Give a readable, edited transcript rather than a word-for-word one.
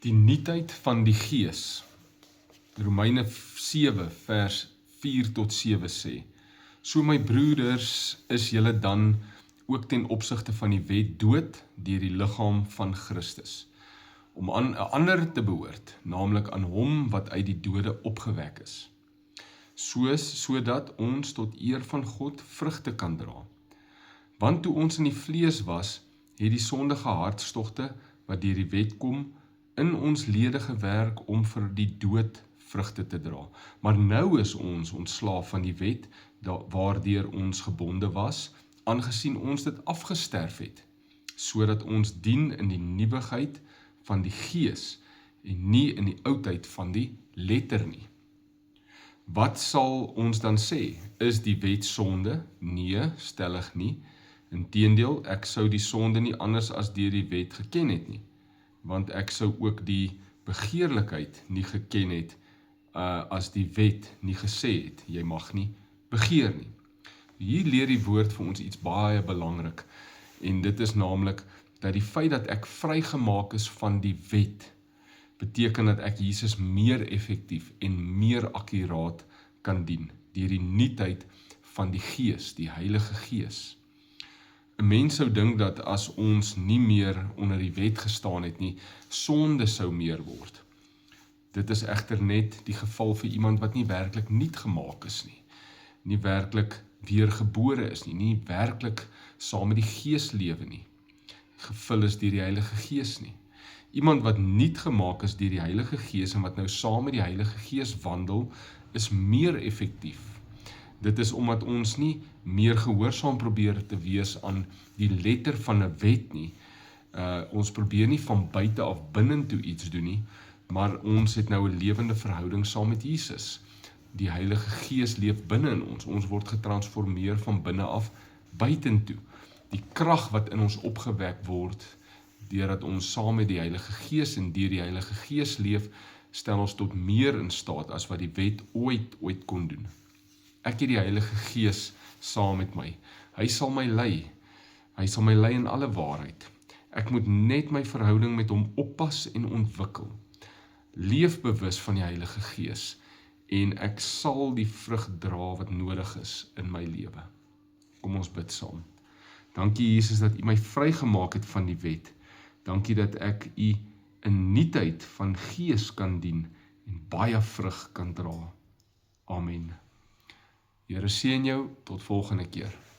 Die nuutheid van die Gees. Romeine 7 vers 4 tot 7 sê, so my broeders, is julle dan ook ten opsigte van die wet dood deur die liggaam van Christus, om aan 'n ander te behoort, naamlik aan hom wat uit die dode opgewek is, sodat ons tot eer van God vrugte kan dra. Want toe ons in die vlees was, het die sondige hartstogte wat deur die wet kom, in ons lede gewerk om vir die dood vrugte te dra. Maar nou is ons ontslaaf van die wet, waardeur ons gebonde was, aangesien ons dit afgesterf het, sodat ons dien in die nuwigheid van die Gees, en nie in die oudheid van die letter nie. Wat sal ons dan sê? Is die wet sonde? Nee, stellig nie. Inteendeel, ek sou die sonde nie anders as deur die wet geken het nie, want ek sou ook die begeerlikheid nie geken het as die wet nie gesê het, jy mag nie begeer nie. Hier leer die woord vir ons iets baie belangrik, en dit is naamlik dat die feit dat ek vrygemaak is van die wet, beteken dat ek Jesus meer effektief en meer akkuraat kan dien, deur die nuutheid van die Gees, die Heilige Gees. 'n Mens sou dink dat as ons nie meer onder die wet gestaan het nie, sonde sou meer word. Dit is egter net die geval vir iemand wat nie werklik nuut gemaak is nie werklik weergebore is nie werklik saam met die Gees lewe nie, gevul is deur die Heilige Gees nie. Iemand wat nuut gemaak is deur die Heilige Gees en wat nou saam met die Heilige Gees wandel, is meer effektief. Dit is omdat ons nie meer gehoorsaam probeer te wees aan die letter van 'n wet nie. Ons probeer nie van buite af binnentoe iets doen nie, maar ons het nou 'n lewende verhouding saam met Jesus. Die Heilige Gees leef binne in ons. Ons word getransformeer van binne af buitentoe. Die krag wat in ons opgewek word, deurdat ons saam met die Heilige Gees en deur die Heilige Gees leef, stel ons tot meer in staat as wat die wet ooit kon doen. Ek het die Heilige Gees saam met my. Hy sal my lei. Hy sal my lei in alle waarheid. Ek moet net my verhouding met hom oppas en ontwikkel. Leef bewus van die Heilige Gees en ek sal die vrug dra wat nodig is in my lewe. Kom ons bid saam. Dankie Jesus dat U my vrygemaak het van die wet. Dankie dat ek U in nuutheid van Gees kan dien en baie vrug kan dra. Amen. Here seën jou, tot volgende keer.